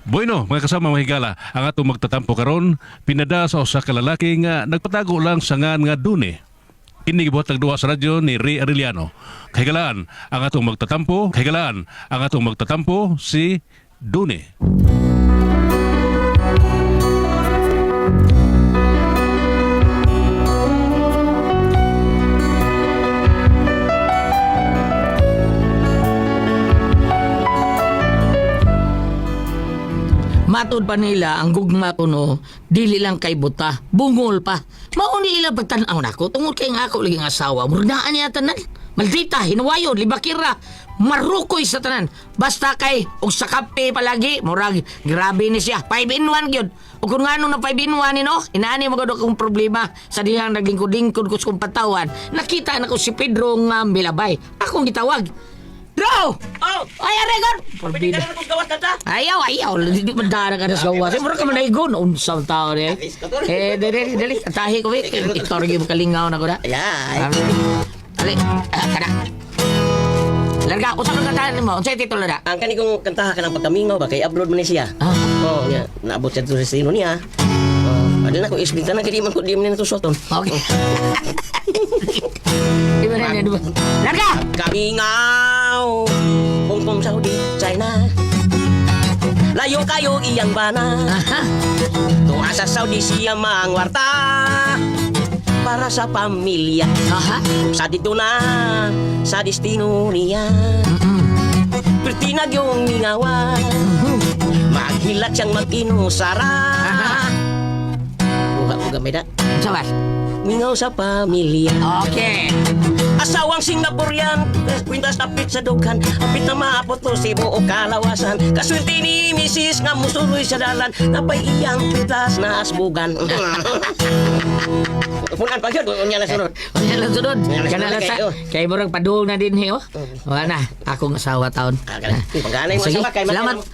Bueno, mga kasama mga higala, ang atong magtatampo karon pinada sa usa ka lalaki nga nagpatago lang sa ngan nga Dune. Kini gibuhat ang duwa sa radyo ni Ray Arellano. Kahigalaan ang atong magtatampo si Dune. Matod pa nila ang gugma ko no, dili lang kay buta, bungol pa. Mauni ila pagtanaw nako tungod kay nga ako lagi ang asawa. Murnaan niya tanan. Maldita, hinuwayon, libakira, marukoy sa tanan. Basta kay og sa kape palagi, murag grabe ni siya. 5 in 1 gyud. Ug kun ngano na 5 in 1 no, inaani mo gud akong problema sa dihang naglingkod-lingkod ko sa kong patawan. Nakita na ko si Pedro nga milabay. Akong gitawag. Draw! Oh! Ay, aregon! Pwede ka na kung gawas ka ta? Ayaw. Hindi mandara ka na sa gawas. Mura ka manaigon. Unsang tao niya. Dali. Tahi ko, Vic. Ikaw rin yung kalingaw na ko na. Ayan. Ali, kana. Larga, usap ang kantahan mo. Unsay titulo na? Ang kani kong kantaha ka ng pagkamingaw ba kay abroad man ni siya. Ah. Oh, niya. Naabot siya sa sino niya. Oh, adil na ko isbita na kay di man ko di man to soton. Okay. Di ba na niya, diba? Larga! Kamingaw. Hong Kong, Saudi, China. Layo kayo iyang bana. Aha. Kung asa Saudi siya mangwarta para sa pamilya. Aha. Sa dito na, sa destino niya. Pertinag yung mingawan. Maghilat siyang mag-inusara. Buha ko gamay na. Sawas. Mingaw sa pamilya. Okay. Asawang Singaporean, kwintas tapit sa dughan. Apit na maapot to si buo kalawasan. Kaswerte ni misis nga musuloy sa dalan. Napay iyang pitas na asbugan. Punan pa yun, unya na sunod. Unya lang sunod. Unya lang Kana sunod lang sa... kayo. Kay murag padung na din, oh. Wala na. Akong asawa taon. Pagkanay mo Sige, sa kay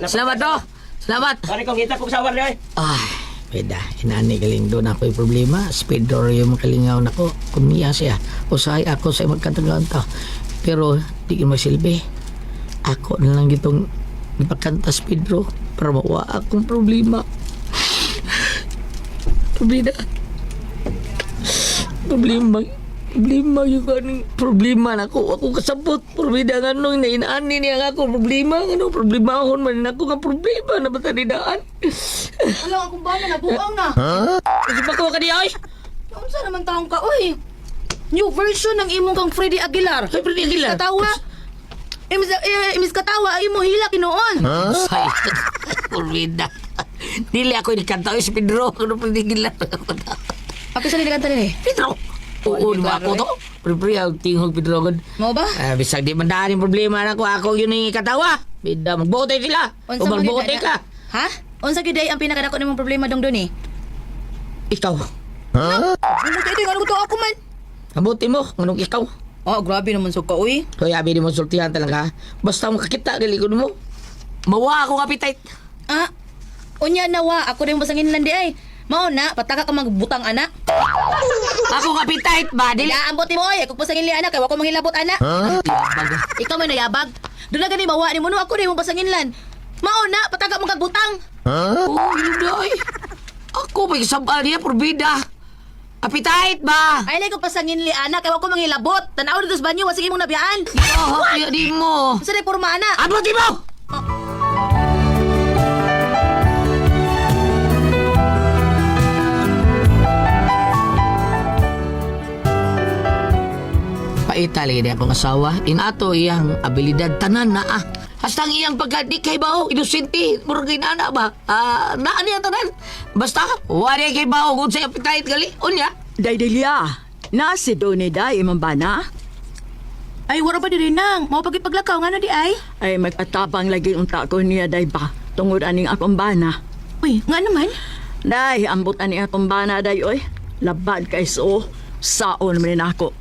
salamat do. Salamat. Pare kong kita kong sawar niya. Ay, pwede. Inani galing doon ako yung problema. Speed door yung makalingaw na ko. Kumiya siya. Usay ako sa magkatagalan to. Pero di ko masilbi. Ako na lang itong ipakanta speed door para mawa akong problema. Problema yung kanong problema na ko. Ako kasabot. Problema nga nung inaani niya nga ako. Problema ahon man ako nga problema na bata dinaan. Alam akong bala na buang na. Kasi pa ko ka niya, ay! Kaunsa naman taong ka, oy. New version ng imong kang Freddy Aguilar. Ay, Freddy Aguilar. Katawa. Imis katawa, ay mo hila kinoon. Say, pulwida. Dili ako inikanta ko si Pedro. Ano Freddy Aguilar? Ako sa nilikanta nila eh. Pedro! Oo, di ba ako to? Pre-pre, ang tingog Pedro. Mo ba? Bisag di mandaan yung problema na ko. Ako yun yung katawa. Bida, magbote sila. O magbote ka. Ha? Unsa gyud ang pinakadako nimong problema dong doon eh? Ikaw. Ano kay ano to ako man? Kabuti mo, anong ikaw? Oh, grabe naman so ka, uy. Kaya abi di mo sultihan talaga. Basta makakita, galikod mo. Mawa akong appetite. Ah, unya nawa, ako rin masangin lang di ay. Mao na, pataka ka magbutang anak. Akong appetite ba? Dili. Ambot ni mo oy, ako pasangin li anak, kay wako manghilabot anak. Ikaw may nayabag. Doon na gani mawa ni mo no, ako rin mo pasangin lan. Mao na, pataka mo kagbutang. Oh, Yuday. Ako may sabal niya, porbida. Appetite ba? Ay, ko pasangin li anak, kay wako manghilabot. Tanaw dito sa banyo, wasige mong nabiyaan. Oh, kaya di mo. Sa day porma anak. Abot di mo! Paitali na akong asawa. Inato iyang abilidad tanan na ah. Hasta ang iyang pagkadi kay bao, inusinti, murag inana ba? Naan niya tanan. Basta, wari kay bao kung sa appetite gali. Unya. Daydelia, na si Doni day imong bana? Ay, wala ba din nang? Mau pagit paglakaw nga na di ay? Ay magpatabang lagi unta ko niya day ba? Tungod aning akong bana. Uy, nga naman. Day, ambot aning akong bana day oy. Labad kay so, saon man ako.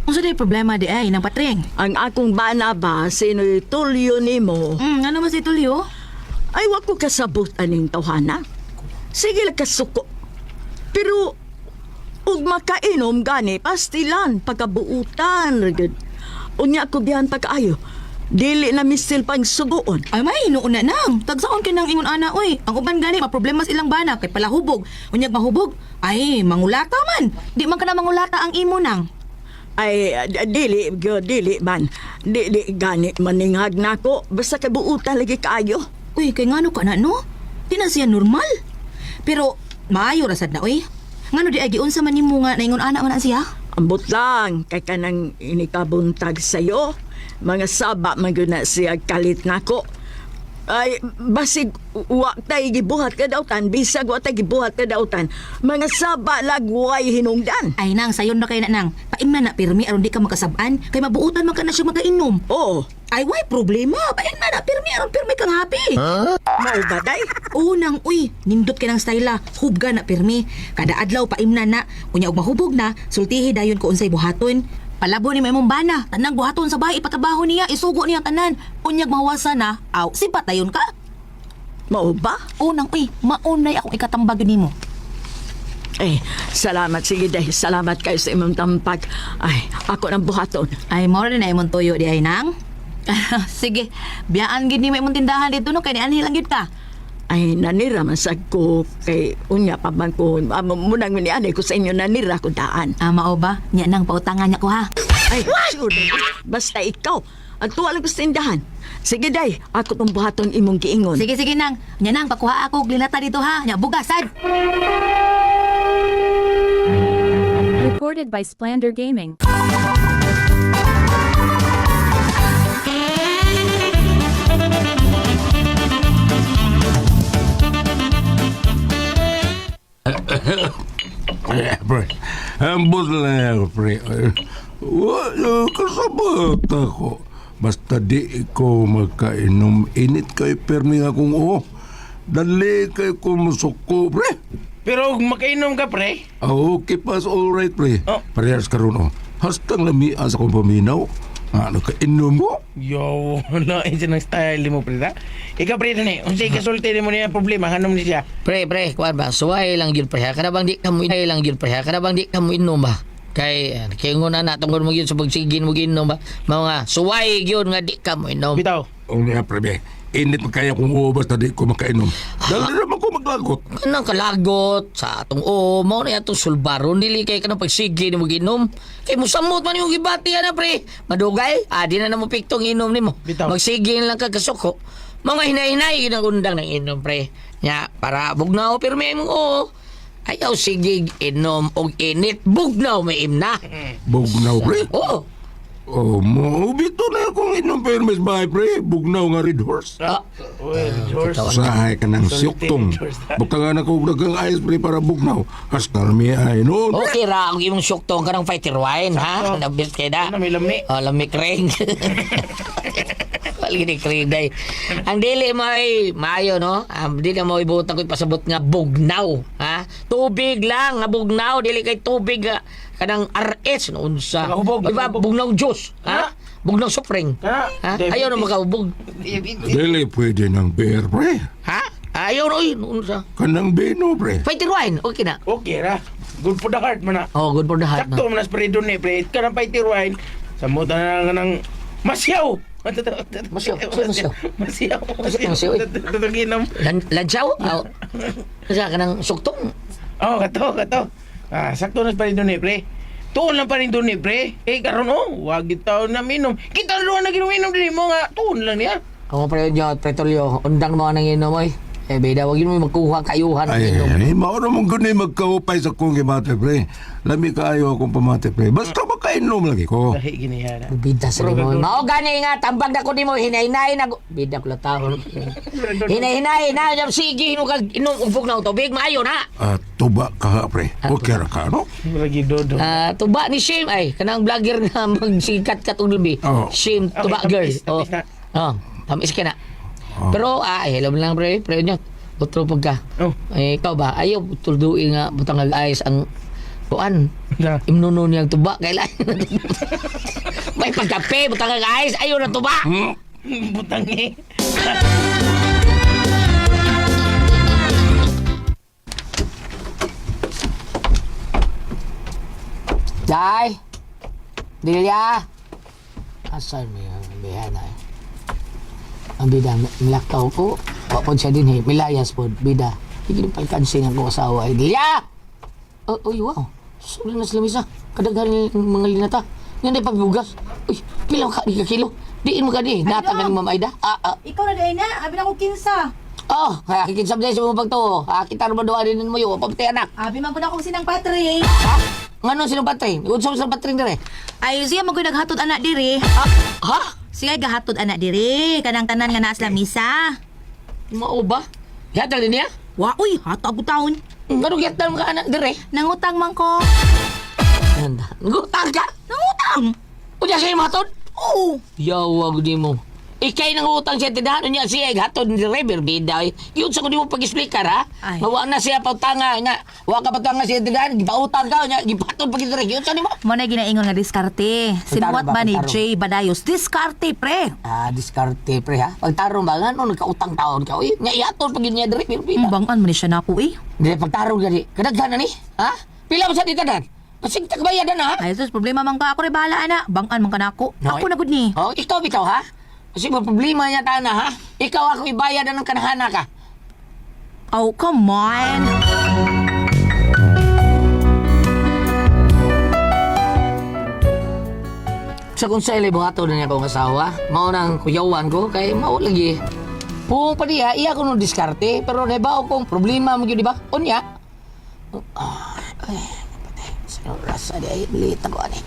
Ang sa day problema di ay, nang patring. Ang akong bana ba, sino'y tulyo nimo? Nga naman si Tulio. Ay wako kasabot aning tawhana. Sige lang kasuko. Pero, ug makainom gani, pastilan, pagkabuutan, rigid. Unya ko biyan pagkaayo. Dili na misil pang suguon. Ay may hinuon na nang. Tagsaon kay nang ingon ana oy. Ang uban gani maproblema sa ilang bana kay palahubog. Unyag mahubog. Ay mangulata man. Di man kana mangulata ang imo nang. Ay, dili man. Dili gani maninghag na ko. Basta kabuutan lagi kaayo. Uy kay ngano ka na no? Di na siya normal. Pero maayo ra sad na oy. Ngano di ay giunsa man nimo nga naingon ana man na siya? Ambot lang, kay kanang inikabuntag sa'yo. Mga saba man yun na siya kalit nako. Ay, basig wa tay gibuhat ka dautan, bisag wa tay gibuhat ka dautan. Mga saba lagway hinungdan. Ay nang sayon na kay na nang. Paimna na pirmi aron di ka makasab-an kay mabuutan man ka na siya magainom. Oo, Ay way problema. Paimna na pirmi aron pirmi kang happy. mao ba day? Unang uy, nindot ka ng styla, hubga na pirmi. Kada adlaw paimna na, unya og mahubog na, sultihi dayon ko unsay buhaton. Palabo ni may mong bana, tanang buhaton sa bahay, ipatabaho niya, isugo niya tanan. Unyag mawasa na, aw, sipat dayon ka. Mao ba? Unang uy, maunay akong ikatambag nimo. Eh, salamat. Sige day, salamat kayo sa imong tampag. Ay, ako ng buhaton. Ay, mo rin na imong tuyo di ay nang. Sige, biyaan gid ni may imong tindahan dito no, kay ni anhi lang gid ka. Ay, nanira man sad ko kay unya pa man ko. Munang ni anay ko sa inyo nanira ko daan. Mao ba? Nya nang pautangan niya ko ha. Ay, sure. Basta ikaw, ang tuwa lang ko sa tindahan. Sige day, ako tong buhaton imong giingon. Sige, sige nang. Nya nang, pakuha ako og linata dito ha. Nya, bugasan. Recorded by Splander Gaming. Pre, ambos lang ako, pre. Wala, kasabot ako. Basta di ko magkainom, init kay permi akong dali kay kumusuko, pre. Pero makainom ka, pre. Okay, pas alright, pre. Oh. Parehas karon hastang lami asa kong paminaw. Ano ka inom mo? Yo, wala isa ng style mo, pre, ha? Ikaw, pre, na unsay kasulti mo niya problema, hanom ni siya. Pre, kuan ba? Suway lang yun, pre. Kada bang di ka mo lang yun, pre. Kada bang di ka mo inom ba? Kay nguna na tungod mo yun sa pagsigin mo ginom ba? Mga suway yun nga di ka mo inom. Bitaw. O niya, pre, be. Init magkaya kung basta di ko makainom. Dahil naman ko maglagot. Kanang kalagot sa atong mo na atong sulbaron dili kay kanang pagsige mo ginom. Kay mo samot man yung gibati na pre. Madugay, di na mo piktong inom nimo. Bitaw. Magsige lang ka kasuko. Mga hinay-hinay ginang undang ng inom pre. Nya para bugnaw pirmi mo ayaw sige inom og init bugnaw may imna. Bugnaw, pre. Oo. Oh, mo bito na akong inom permis bahay, pre. Bugnaw nga red horse. Well, George. Usahay ka ng syuktong. Buktangan ako dagang ice, pre, para bugnaw. Hasta na may ay noon. Okay ra ang imong syuktong kanang fighter wine ha. Nabis kay da. Lami-lami. Lamig ring. Palagi kring day. Ang dili mo ay maayo no. Di na mo ibutan ko pasabot nga bugnaw, ha? Tubig lang nga bugnaw, dili kay tubig kanang RS no unsa. Nakahubog, Diba nakahubog. bugnaw juice, ha? Bugnaw spring. Ha? Ha? Ayaw na makahubog. Dili pwede ng beer, pre. Ha? Ayaw na oy unsa. Kanang bino, pre. Fighter wine, okay na. Okay ra. Good for the heart man na. Oh, good for the heart Sakto na. man na spray doon pre. Kanang fighter wine. Samutan na nga ng masyaw. Masyaw? Masyaw? Masyaw. Masyaw, eh. Tutuginom. Lanchaw? Oh. Unsa kanang suktong? Oh, kato. Sakto na spray doon pre. Tuon lang pa rin doon pre. Karon wag itaw na minom. Kita na ginom din mo nga. Tuon lang niya. Ako pre nyo, Pretolyo, undang mo nang inom oy. Beda, wag yun mo magkuha kayuhan ng Ay, inom. mauro mong ganun magkaupay sa kong gimate, pre. Lami kayo akong pamate, pre. Basta makainom lagi ko. Lahi ginihara. Bida sa Pero mo. ganun. Mao gani nga tambag na ko nimo hinay-hinay na bida ko latahon. Hinay-hinay na jam sige hino kag inom ug na tubig maayo na. Tuba ka, pre. Okay ra ka, no? Lagi dodo. Tuba ni Shim ay kanang vlogger nga magsikat katong lubi. Oh. Shim tuba Okay, girl. tamis, Oh. tamis na. Tamis ka na. Pero hello lang pre nyo. Utro pagka. Oh. Ikaw ba ayaw tulduin nga butang ayos ang kuan. Na. Imnuno niyang tuba kailan. May pagkape butang ayos ayaw na tuba. Butangi. Day. Dilya. Asan mo yung bihan ay? Ang bida, milakaw ko. Wapon siya din, milayas po, bida. Hindi palkansin ang kong asawa. Dilia! Uy, wow. Sulit na sila misa. Kadaghan ng mga linata. Yan ay pabibugas. Uy, pilaw ka, di ka kilo. Diin mo ka di. Natang ka ni Ma'am Aida. Ikaw na dahil na, abi na ko kinsa. Oh, kaya kikinsam din sa mga pagto. Kita naman doon rin mo yun. Pagtay anak. Abi man po na akong sinang patri. Ha? Ngano sino patring? Unsam sa patring dire? Ay, siya magoy naghatod anak diri. Ha? Siya gahatod anak diri. Kanang-tanan nga naas lang misa. Mao ba? Yatal din niya? Wa, uy, hatag taon. Ngano yatal mo ka anak dire? Nangutang man ko. Ganda. Ngutang ka? Nangutang? Unya siya matod? Oo. Yawag di mo. Ikay nang utang siya tindahan niya siya hatod ni Rever Bida. Yun sa ko di mo pag-explicar ha. Ay. Mawa na siya pautanga nga. Wa ka patanga siya tindahan, gipautang ka nya, gipatod pag dire. Yun sa nimo. Mo na ginaingon nga diskarte. Sinuwat ba ni Pagtarong. Jay Badayos? Diskarte, pre. Diskarte pre ha. Pagtarong ba nga no nagkautang taon ka. Uy, nya ihatod pag niya dire Bida. Bangan mo ni siya na ako eh. Dire pagtarong gani. Kadaghan na ni. Ha? Pila mo sa tindahan? Pasig tagbayadan na ha. Ay, sus, problema man ka ako rin bahala, ana. Bangan man ka na ako. No, Ako na gud ni. Oh, ikaw bitaw ha. Kasi may problema niya tana ha. Ikaw ako ibayad ng kanahana ka. Oh, come on. Sa kung sa buhato na niya akong asawa, mao nang kuyawan ko, kay mao lagi. Kung pa diha, iya ko nung diskarte, pero naibaw kong problema mo yun, di ba? Unya. Ay, patay. Sa rasa di ay, liit ako, ani.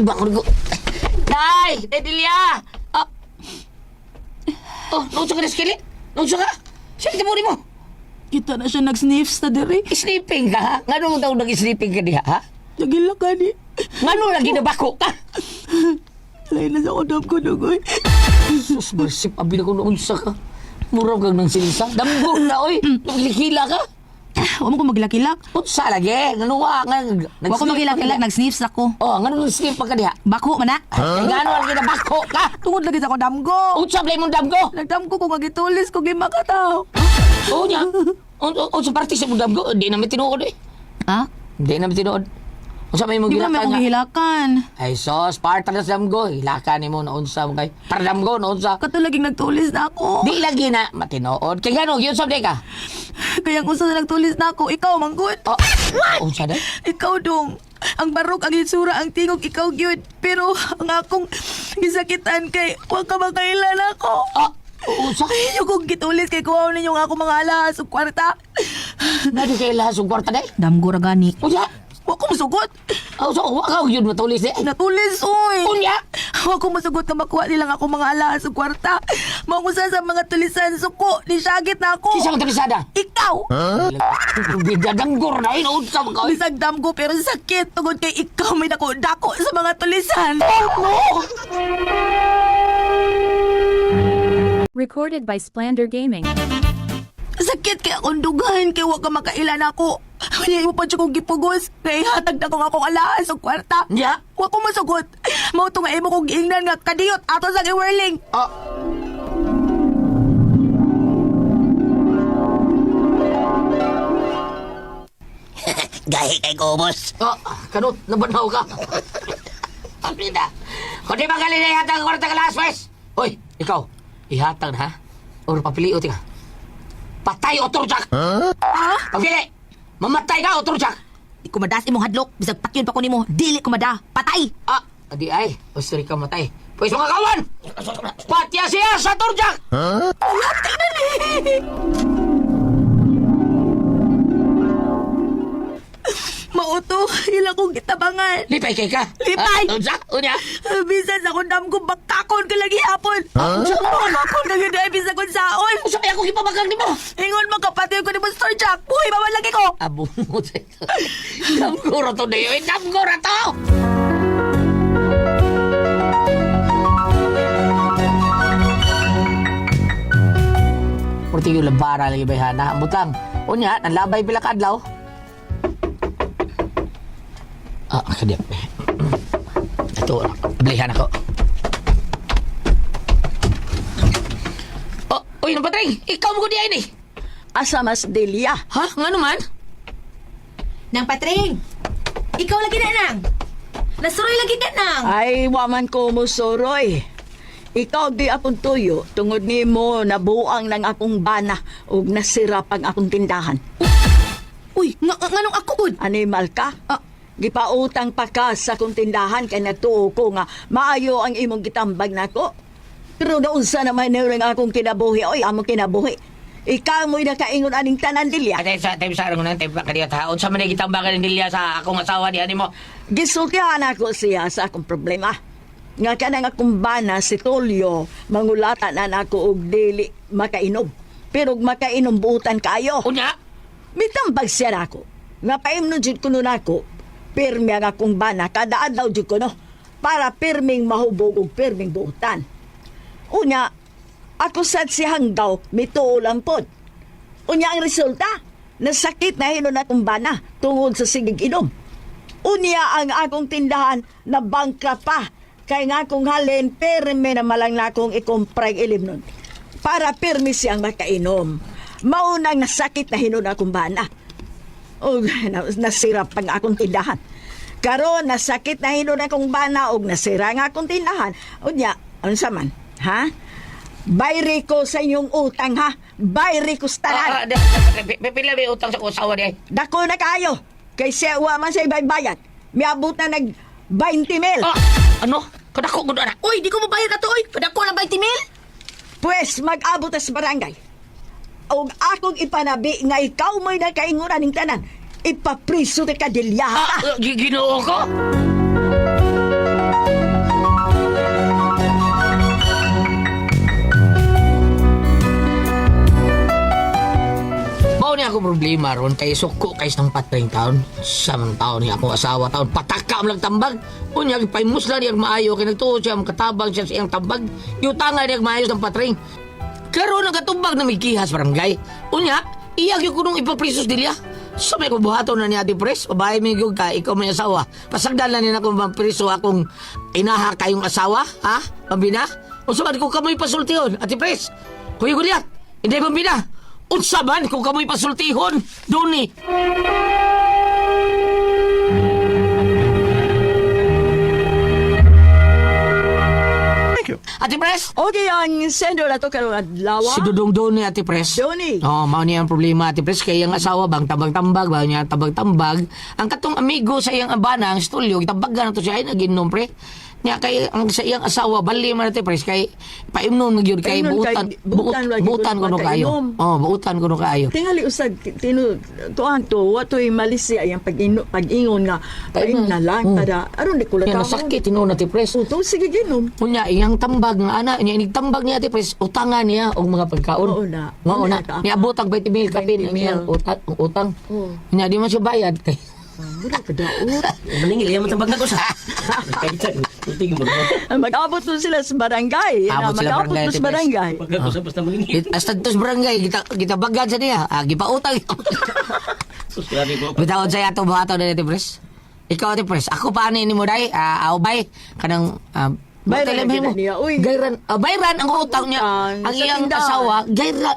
Bangon ko. Day! Dilia! Nunsa ka na skili? Nunsa ka? Sige, tabunin mo. Kita na siya nag-sniff sa diri. Sleeping ka, ha? Nga nung taon nag-sleeping ka diha, ha? Nagila ka ni. Nga nung lagi nabako ka? Lain na sa kodam ko dugoy. Sus, bersip, abi na ko noon sa ka. Muraw kang nang silisa. Damgo na, oy. Naglikila ka. Wa mo ko maglakilak. Utsa lagi. Nanuwa nga. Wa ko maglakilak, nag-sniffs ako. Oh, nga nung sleep pa ka diha. Bako man na. Ay, nga nung lagi nabako ka. Tungod lagi sa kodam ko. Utsa, play mong damgo. Nagdam ko kung agitulis ko lima ka tao. Oo niya. O sa party sa mong damgo, hindi namin tinuod eh. Ha? Hindi namin tinuod. O sa may mong Di ba may gilakan kong nga. gihilakan? Ay sos, parta na sa damgo. Hilakan ni mo na unsa mo kay. Para damgo, na unsa. Kato laging nagtulis na ako. Di lagi na matinood. Kaya gano'n, yun sabi ka. Kaya kung saan nagtulis na ako, ikaw manggod. Oh, unsa na? Ikaw dong. Ang barok, ang itsura, ang tingog, ikaw yun. Pero ang akong gisakitan kay, huwag ka makailan ako. Unsa? Ayaw kong gitulis kay kuwaw ninyo nga ako mga alas o kwarta. Nadi kay lahas ng kwarta day? Damgo ra gani. Unsa? Huwag ko masugot. So, wakaw yun matulis eh. Natulis, oy. Unya? Huwag ko masugot na makuha nilang ako mga alas o kwarta. Maungusa sa mga tulisan, suko, nisagit na ako. Kisang talisada? Ikaw! Bidadanggor na yun, unsa mo ka? Bisag damgo pero sakit tungod kay ikaw may dako sa mga tulisan. Recorded by Splander Gaming. Sakit kay akong dugan kay huwag ka makailan ako. Hindi mo pa siya kong gipugos. Kaya hatag na kong akong alas o kwarta. Nya? Huwag ko masugot. Mao to nga imo kong giingnan nga kadiyot ato sa giwerling. Gahi kay Gobos. Kanot, nabanaw ka. Kapita. Kung di magaling na ihatag ang kwarta ka last wes. Hoy, ikaw, ihatag na ha? Or papili o tika. Patay o turjak! Pagpili! Mamatay ka o turjak! Di ko madas imong hadlok. Bisag patyon pa ko nimo. Dili ko mada. Patay! Adi ay, o sorry ka matay. Pwes mga kawan! Patya siya sa turjak! Mauto, ila kong kitabangan. Lipay kay ka! Lipay! Turjak, unya! Bisan sa kundam ko bakakon ka lagi hapon. Unsa ka naman? Ako nagdaday bisan kung saon. Unsa kaya ako ipabagang ni mo? Ingon mo kapatid ko ni Monster Jack. Buhay ba lagi ko? Abo mo sa ito. Damgura to na yun. Damgura to! Purti yung labara lagi ba hana. Butang. Unya, nanlabay pila ka adlaw. Kadiyap. Ito, pilihan ako. Uy, napatring! Ikaw mo ko diyan eh! Asa mas Delia? Ha? Nga naman? Nang Patring, ikaw lagi na nang. Nasuroy lagi ka nang. Ay, waman ko mo soroy. Ikaw di akong tuyo, tungod ni mo nabuang ng akong bana o nasira pang akong tindahan. Uy, nganong ako gud? Animal ka? Gipautang pa ka sa akong tindahan kay natuo ko nga maayo ang imong gitambag nako. Pero naunsa naman nirang akong kinabuhi. Oy, among kinabuhi. Ikaw mo'y nakaingon aning tanan dilya. Atay sa time sa nang time pa kaniya taon sa manay gitambagan ni Lilia sa akong asawa di ani mo. Gisultihan ako siya sa akong problema. Nga kanang akong bana si Tulio, mangulatan na nako og dili makainom. Pero og makainom buutan kayo. Unya, Mitambag siya nako. Nga paimnon jud kuno nako. Pirmi ang akong bana kada adlaw jud kuno para pirming mahubog og pirming buutan. Unya, ako sad siyang daw mituulan pod. Unya ang resulta, nasakit na hinon akong bana tungod sa sigig inom. Unya ang akong tindahan na bangka pa. Kay nga akong halin, pirmi na malang na akong ikumpray ilim nun. Para pirmi siyang makainom. Maunang nasakit na hinon akong bana. O nasira pang akong tindahan. Karon nasakit na hinon akong bana o nasira nga akong tindahan. Unya, ano saman? Ha? Bayri ko sa inyong utang ha. Bayri ko sa tanan. pipila may utang sa asawa di ay. Dako na kayo. Kay siya wa man sa bayad. Miabot na nag 20 mil. Ano? Kadako gud ana. Uy, di ko mabayad na to, uy. Kadako na 20 mil. Pues mag-abot na sa barangay. O akong ipanabi nga ikaw mo'y nakainguran ng tanan. Ipapriso ka dilya ha. Ginoo ko. Mao ni ako problema ron kay suko kay isang patring taon. Samang taon ni akong asawa taon pataka lang tambag. Unya gipaymuslan niya maayo kay nagtuo siya katabang siya sa iyang tambag. Yutangan niya maayo ng patring. Karon ang katubag na may kihas barangay. Unya, iyag yung kunong ipaprisos dilya. Sa may kubuhaton na ni Ate Pres, babae may gyud ka, ikaw may asawa. Pasagdan na nila kung priso akong inaha kayong asawa, ha? Pambina? O saman kung kamoy pasultihon, Ate Pres. Kuya Gulyat, hindi pambina. Unsaban kung kamoy pasultihon, Doni. Ate Pres? Okay, ang sender na to karong adlaw. Si Dudong Doni, Ate Pres. Doni. Oh, mao niya ang problema, Ate Pres. Kaya ang asawa bang tabag-tambag, ba niya tabag-tambag. Ang katong amigo sa iyang abana, ang stulyo, itabagan na to siya, ay naginom, pre. Niya kay ang sa iyang asawa, bali man, Ate Pres, kay paimnon magyud kay buutan ko no kayo. Oh, buutan ko no kayo. Tingali usag tuan to watoy Malaysia yang pag-ingon nga paim na lang para aron di ko Yan lang nasakit tinuod na, Ate Pres. Uto sige ginom. Kunya iyang tambag nga ana, niya inigtambag niya, Ate Pres, utangan niya og mga pagkaon. Oo na. Mao na. Niabot ang 20 mil kapin ang iyang utang. Niya di man siya bayad kay Mura ka daot. Maningil, yan matambag na ko sa. Tingin mo. Mag-abot nun sila sa barangay. Abot sila Mag-abot barangay, nun sa Tipres. barangay. Pagkakos basta maningil. Hasta tos barangay kita bagad sa niya. Gipautang. Susuari ko. Bitawon sa ato buhaton na Ate Pres. Ikaw, Ate Pres, ako pa ani nimo dai, aubay kanang Bayran mo. na niya, uy. Gayran, bayran ang utang niya. Ang Ang sa iyang tindahan. asawa,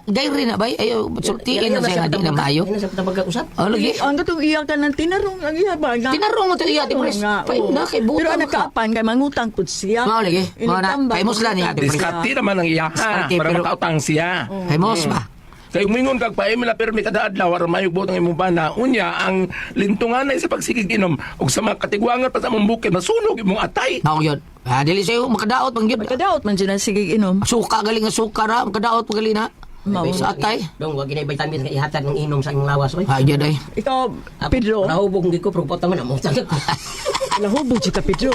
gayrin na bay. Ayo, sultiin na siya nga di na maayo. Yan sa pagkakusap. Oh, lagi. Ang katong iyak ka ng tinarong ang iya ba? Nga- Tinarong mo to iya, Ate Pres. Oo nga, Pay oo. na kay Pero butang ang ka. nakaapan kay mangutang pud siya. Mao lagi. Mao na. Initambak, Kay musla niya, Ate Pres. Diskarte naman ang iyaha Diskarte, para pero- makautang siya. Kay mos ba? Kay umingon kag paimila pero may kada adlaw aron mayog butang imong bana. Unya ang lintungan ay sa pagsigig inom ug sa mga katigwangan pa sa imong bukid masunog imong atay. Mao gyud. Dili sayo makadaot mang gyud. Kadaot man dyan ang sige inom. Suka galing nga suka ra, makadaot pagali na. Mao. Sa atay. Dong, wag ginay vitamin nga ihatag ng inom sa imong lawas. Oy. Ha, gyud ay. Ikaw, Pedro. Nahubog hindi ko, pero potang mo na mo. Lahubog siya ka, Pedro.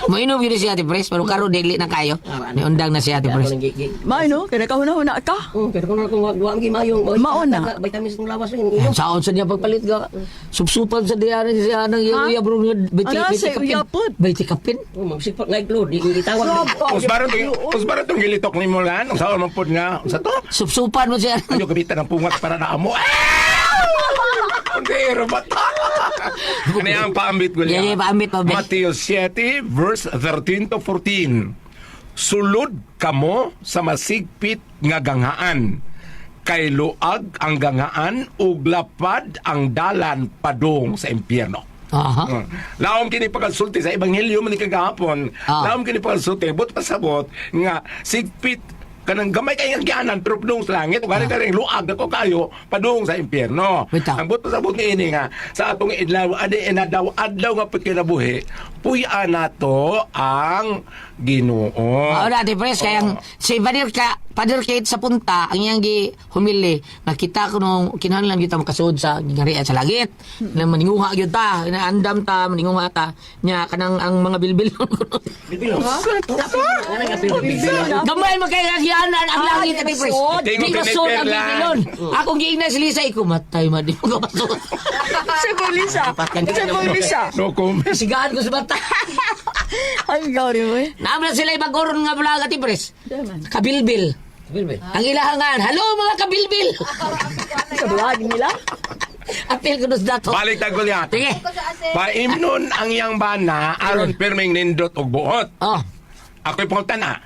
Mainom yun si Ate Pres, pero karon dili na kayo. Niundang na si Ate Pres. Maano, kaya kahuna-huna ka. Pero kung ako wag gimayong Mauna. vitamin sa lawas yun. Saon sa niya pagpalit ga. Subsupan sa diyan siya nang iya bro Ano, sa uyapod? Beti kapin. Magsipot nga upload, itawag. Usbaron tong gilitok nimo lan, ang saon man pud nga sa to. Subsupan mo siya. Ano gabitan ng pungat para na amo. Hindi, robot. Ano yung paambit ko Yan, paambit. Mateo 7, verse 13 to 14. Sulod kamo sa masigpit nga gangaan. Kay luag ang gangaan ug lapad ang dalan padung sa impyerno. Aha. Laom kini pagsulti sa ebanghelyo man ni kagahapon. Laom kini pagsulti but pasabot nga sigpit kanang gamay kay nga gianan pero padung sa langit ug ari ka ring luag dako kayo padung sa impyerno. Bitaw. Ang but pasabot ni ini nga sa atong idlaw adi adlaw nga pagkinabuhi puy-an nato ang Ginoo. Oo na, Pres, kaya si Padir Kate sa punta, ang iyang humili, nakita ko nung kinahanglan kita makasuod sa gingarian sa langit. Na maninguha yun ta, inaandam ta, maninguha ta. Nya, kanang ang mga bilbil. Gamay magkayagyanan ang langit, Ate Pres. Di masod ang bilbilon. Akong giingna si Lisa, ikumatay, di mo kapasod. Sa Lisa. Sa Lisa. No comment. Sigaan ko sa bata. Ay, gawin mo eh. Naman sila ibagoron nga bulaga, Ate Pres. Kabilbil. Ang ilahangan, halo mga kabilbil. Sa bulag nila. Apil ko sa dato. Balik tagol yan. Sige. Paimnon ang iyang bana aron pirming nindot og buot. Oh. Ako'y punta na.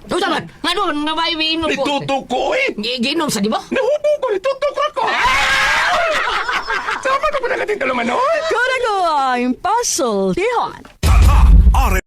Ito naman. Nga doon, nga ba iinom ko? Nitutok ko eh. Giinom sa di ba? Nahubo ko, nitutok ako. Sama ka pa nagating tulumanon. Kura ko ang puzzle. Tihon. Are